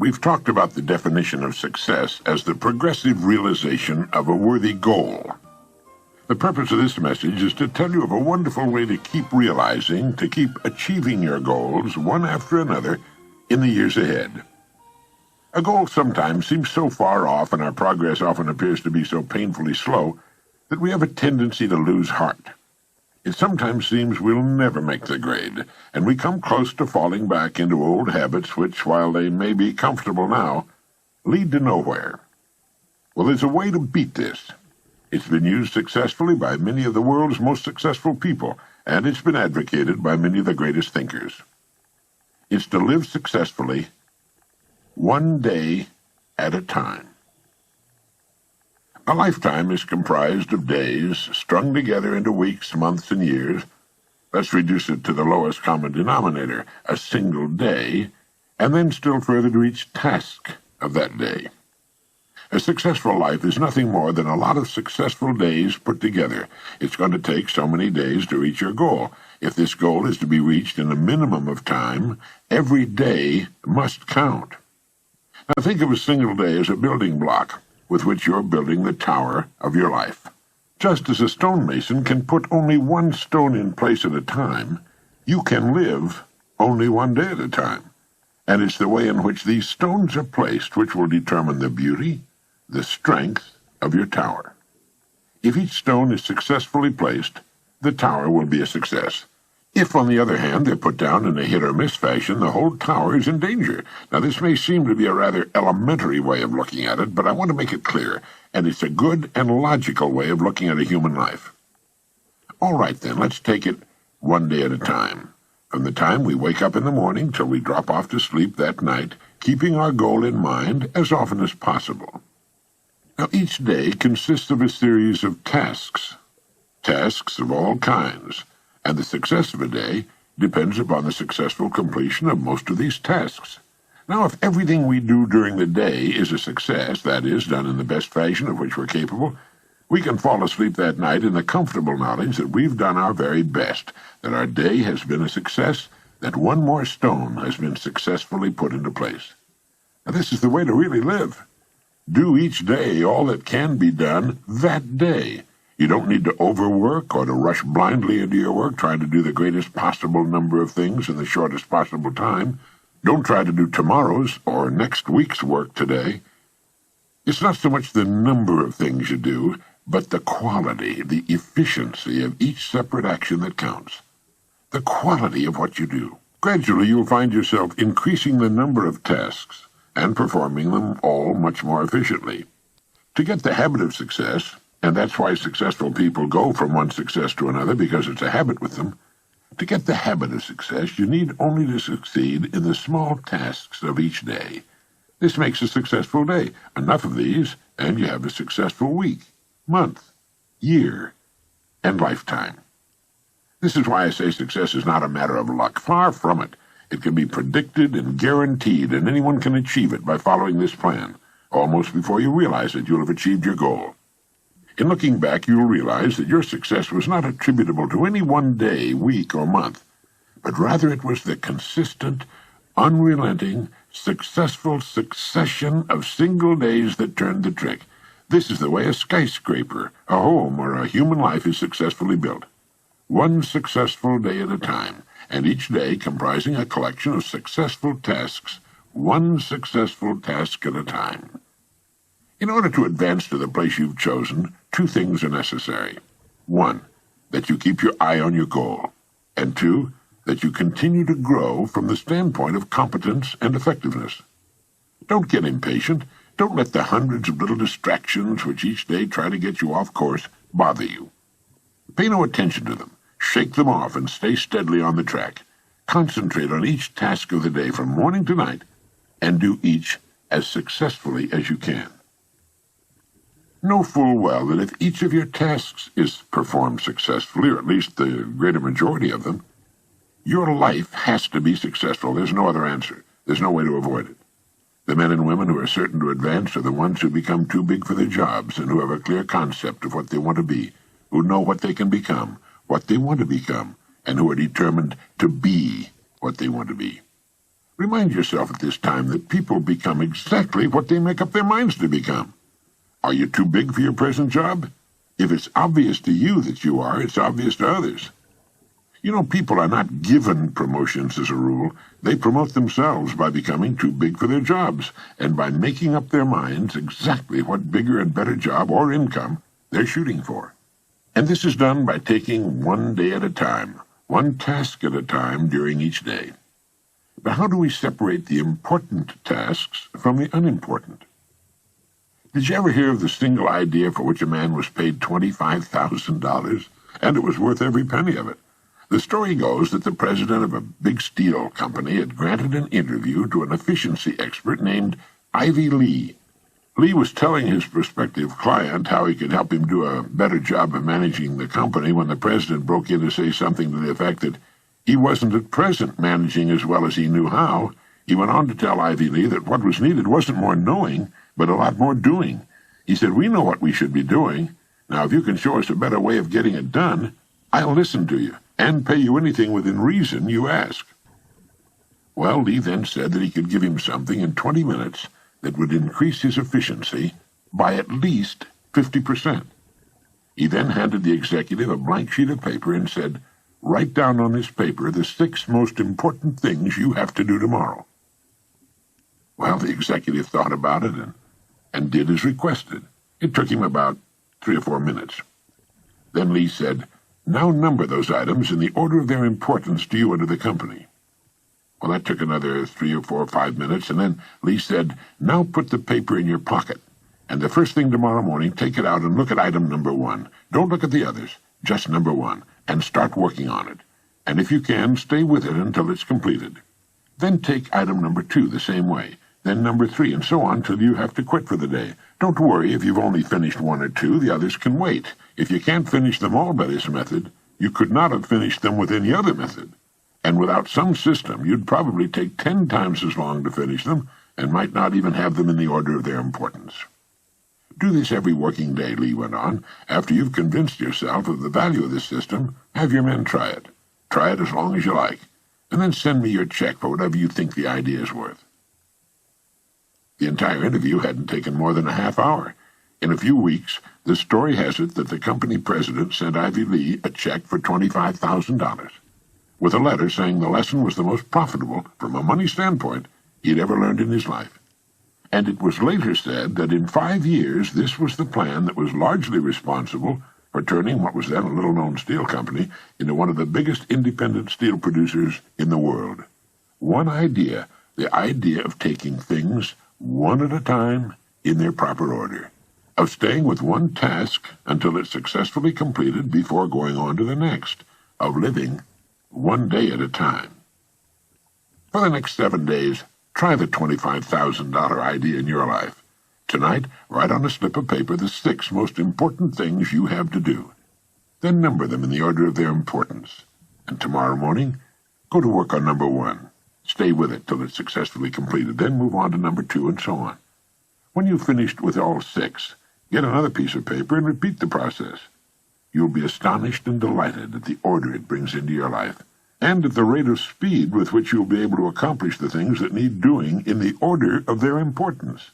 We've talked about the definition of success as the progressive realization of a worthy goal. The purpose of this message is to tell you of a wonderful way to keep realizing, to keep achieving your goals one after another in the years ahead. A goal sometimes seems so far off and our progress often appears to be so painfully slow that we have a tendency to lose heart. It sometimes seems we'll never make the grade, and we come close to falling back into old habits which, while they may be comfortable now, lead to nowhere. Well, there's a way to beat this. It's been used successfully by many of the world's most successful people, and it's been advocated by many of the greatest thinkers. It's to live successfully one day at a time. A lifetime is comprised of days strung together into weeks, months, and years. Let's reduce it to the lowest common denominator, a single day, and then still further to each task of that day. A successful life is nothing more than a lot of successful days put together. It's going to take so many days to reach your goal. If this goal is to be reached in a minimum of time, every day must count. Now think of a single day as a building block with which you're building the tower of your life. Just as a stonemason can put only one stone in place at a time, you can live only one day at a time. And it's the way in which these stones are placed which will determine the beauty, the strength of your tower. If each stone is successfully placed, the tower will be a success. If, on the other hand, they're put down in a hit-or-miss fashion, the whole tower is in danger. Now, this may seem to be a rather elementary way of looking at it, but I want to make it clear, and it's a good and logical way of looking at a human life. All right, then, let's take it one day at a time. From the time we wake up in the morning till we drop off to sleep that night, keeping our goal in mind as often as possible. Now, each day consists of a series of tasks of all kinds, and the success of a day depends upon the successful completion of most of these tasks. Now, if everything we do during the day is a success, that is, done in the best fashion of which we're capable, we can fall asleep that night in the comfortable knowledge that we've done our very best, that our day has been a success, that one more stone has been successfully put into place. Now, this is the way to really live. Do each day all that can be done that day. You don't need to overwork or to rush blindly into your work trying to do the greatest possible number of things in the shortest possible time. Don't try to do tomorrow's or next week's work today. It's not so much the number of things you do, but the quality, the efficiency of each separate action that counts. The quality of what you do. Gradually you'll find yourself increasing the number of tasks and performing them all much more efficiently. To get the habit of success, and that's why successful people go from one success to another, because it's a habit with them. To get the habit of success, you need only to succeed in the small tasks of each day. This makes a successful day. Enough of these, and you have a successful week, month, year, and lifetime. This is why I say success is not a matter of luck. Far from it. It can be predicted and guaranteed, and anyone can achieve it by following this plan. Almost before you realize it, you'll have achieved your goal. In looking back, you'll realize that your success was not attributable to any one day, week, or month, but rather it was the consistent, unrelenting, successful succession of single days that turned the trick. This is the way a skyscraper, a home, or a human life is successfully built. One successful day at a time, and each day comprising a collection of successful tasks, one successful task at a time. In order to advance to the place you've chosen, two things are necessary. One, that you keep your eye on your goal. And two, that you continue to grow from the standpoint of competence and effectiveness. Don't get impatient. Don't let the hundreds of little distractions which each day try to get you off course bother you. Pay no attention to them. Shake them off and stay steadily on the track. Concentrate on each task of the day from morning to night, and do each as successfully as you can. Know full well that if each of your tasks is performed successfully, or at least the greater majority of them, your life has to be successful. There's no other answer. There's no way to avoid it. The men and women who are certain to advance are the ones who become too big for their jobs and who have a clear concept of what they want to be, who know what they can become, what they want to become, and who are determined to be what they want to be. Remind yourself at this time that people become exactly what they make up their minds to become. Are you too big for your present job? If it's obvious to you that you are, it's obvious to others. You know, people are not given promotions as a rule. They promote themselves by becoming too big for their jobs and by making up their minds exactly what bigger and better job or income they're shooting for. And this is done by taking one day at a time, one task at a time during each day. But how do we separate the important tasks from the unimportant? Did you ever hear of the single idea for which a man was paid $25,000, and it was worth every penny of it? The story goes that the president of a big steel company had granted an interview to an efficiency expert named Ivy Lee. Lee was telling his prospective client how he could help him do a better job of managing the company when the president broke in to say something to the effect that he wasn't at present managing as well as he knew how. He went on to tell Ivy Lee that what was needed wasn't more knowing, but a lot more doing. He said, "We know what we should be doing. Now, if you can show us a better way of getting it done, I'll listen to you and pay you anything within reason you ask." Well, Lee then said that he could give him something in 20 minutes that would increase his efficiency by at least 50%. He then handed the executive a blank sheet of paper and said, "Write down on this paper the 6 most important things you have to do tomorrow." Well, the executive thought about it and did as requested. It took him about 3 or 4 minutes. Then Lee said, "Now number those items in the order of their importance to you and to the company." Well, that took another 3 or 4 or 5 minutes, and then Lee said, "Now put the paper in your pocket, and the first thing tomorrow morning, take it out and look at item number 1. Don't look at the others, just number 1, and start working on it. And if you can, stay with it until it's completed. Then take item number 2 the same way, then number 3, and so on till you have to quit for the day. Don't worry if you've only finished 1 or 2, the others can wait. If you can't finish them all by this method, you could not have finished them with any other method. And without some system, you'd probably take 10 times as long to finish them, and might not even have them in the order of their importance." Do this every working day, Lee went on. After you've convinced yourself of the value of this system, have your men try it. Try it as long as you like, and then send me your check for whatever you think the idea is worth. The entire interview hadn't taken more than a half hour. In a few weeks, the story has it that the company president sent Ivy Lee a check for $25,000. with a letter saying the lesson was the most profitable, from a money standpoint, he'd ever learned in his life. And it was later said that in 5 years this was the plan that was largely responsible for turning what was then a little-known steel company into one of the biggest independent steel producers in the world. One idea, the idea of taking things one at a time in their proper order, of staying with one task until it's successfully completed before going on to the next, of living one day at a time. For the next 7 days, try the $25,000 idea in your life. Tonight, write on a slip of paper the 6 most important things you have to do. Then number them in the order of their importance. And tomorrow morning, go to work on number 1. Stay with it till it's successfully completed. Then move on to number 2, and so on. When you've finished with all 6, get another piece of paper and repeat the process. You'll be astonished and delighted at the order it brings into your life, and at the rate of speed with which you'll be able to accomplish the things that need doing in the order of their importance.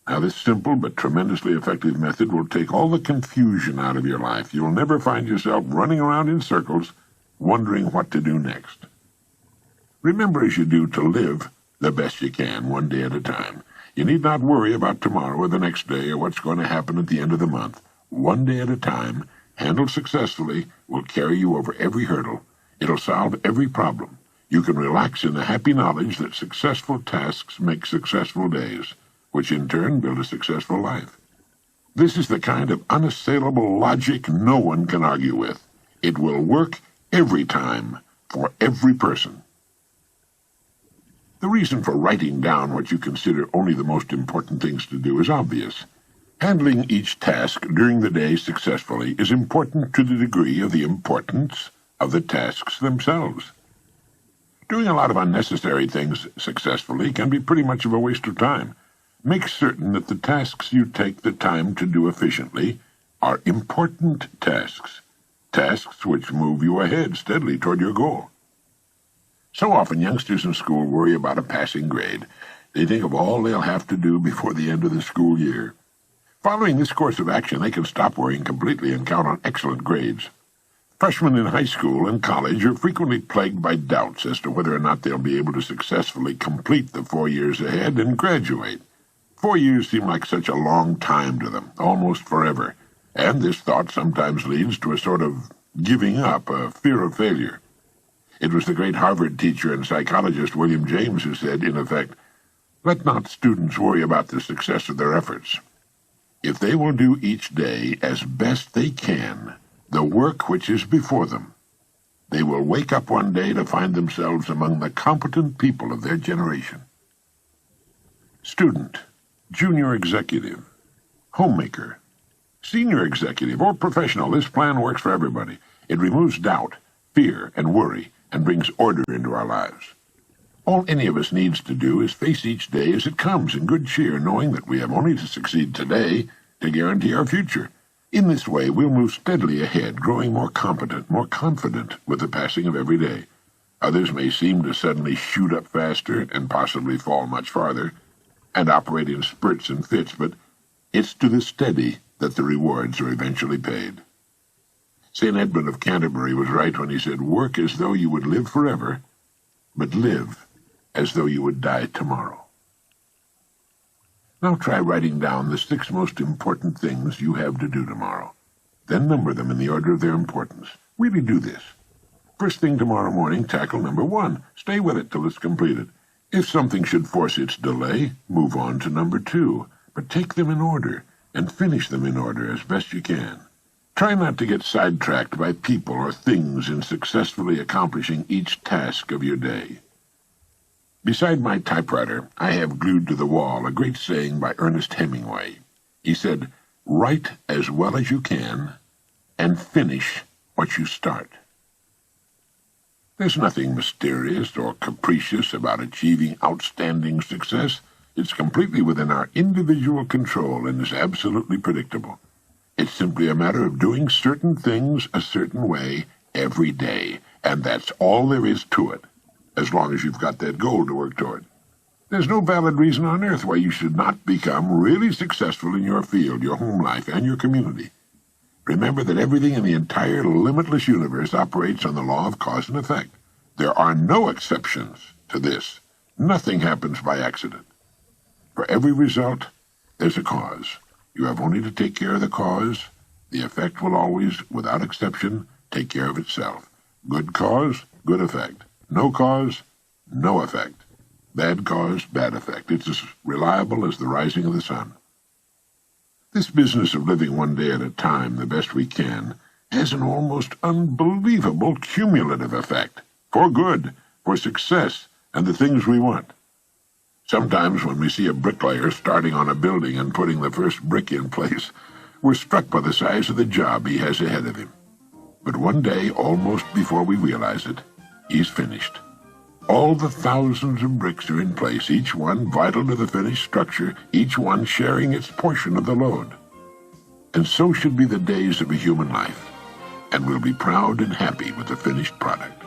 Now, this simple but tremendously effective method will take all the confusion out of your life. You'll never find yourself running around in circles, wondering what to do next. Remember, as you do, to live the best you can, one day at a time. You need not worry about tomorrow or the next day or what's going to happen at the end of the month. One day at a time, handled successfully, will carry you over every hurdle. It'll solve every problem. You can relax in the happy knowledge that successful tasks make successful days, which in turn build a successful life. This is the kind of unassailable logic no one can argue with. It will work every time, for every person. The reason for writing down what you consider only the most important things to do is obvious. Handling each task during the day successfully is important to the degree of the importance of the tasks themselves. Doing a lot of unnecessary things successfully can be pretty much of a waste of time. Make certain that the tasks you take the time to do efficiently are important tasks, tasks which move you ahead steadily toward your goal. So often youngsters in school worry about a passing grade. They think of all they'll have to do before the end of the school year. Following this course of action, they can stop worrying completely and count on excellent grades. Freshmen in high school and college are frequently plagued by doubts as to whether or not they'll be able to successfully complete the 4 years ahead and graduate. 4 years seem like such a long time to them, almost forever, and this thought sometimes leads to a sort of giving up, a fear of failure. It was the great Harvard teacher and psychologist William James who said, in effect, "Let not students worry about the success of their efforts. If they will do each day as best they can the work which is before them, they will wake up one day to find themselves among the competent people of their generation." Student, junior executive, homemaker, senior executive, or professional, this plan works for everybody. It removes doubt, fear, and worry, and brings order into our lives. All any of us needs to do is face each day as it comes in good cheer, knowing that we have only to succeed today to guarantee our future. In this way, we'll move steadily ahead, growing more competent, more confident with the passing of every day. Others may seem to suddenly shoot up faster and possibly fall much farther, and operate in spurts and fits, but it's to the steady that the rewards are eventually paid. St. Edmund of Canterbury was right when he said, "Work as though you would live forever, but live as though you would die tomorrow." Now try writing down the 6 most important things you have to do tomorrow. Then number them in the order of their importance. Really do this. First thing tomorrow morning, tackle number 1. Stay with it till it's completed. If something should force its delay, move on to number 2. But take them in order, and finish them in order as best you can. Try not to get sidetracked by people or things in successfully accomplishing each task of your day. Beside my typewriter, I have glued to the wall a great saying by Ernest Hemingway. He said, "Write as well as you can, and finish what you start." There's nothing mysterious or capricious about achieving outstanding success. It's completely within our individual control and is absolutely predictable. It's simply a matter of doing certain things a certain way every day, and that's all there is to it, as long as you've got that goal to work toward. There's no valid reason on earth why you should not become really successful in your field, your home life, and your community. Remember that everything in the entire limitless universe operates on the law of cause and effect. There are no exceptions to this. Nothing happens by accident. For every result, there's a cause. You have only to take care of the cause. The effect will always, without exception, take care of itself. Good cause, good effect. No cause, no effect. Bad cause, bad effect. It's as reliable as the rising of the sun. This business of living one day at a time, the best we can, has an almost unbelievable cumulative effect. For good, for success, and the things we want. Sometimes when we see a bricklayer starting on a building and putting the first brick in place, we're struck by the size of the job he has ahead of him. But one day, almost before we realize it, he's finished. All the thousands of bricks are in place, each one vital to the finished structure, each one sharing its portion of the load. And so should be the days of a human life, and we'll be proud and happy with the finished product.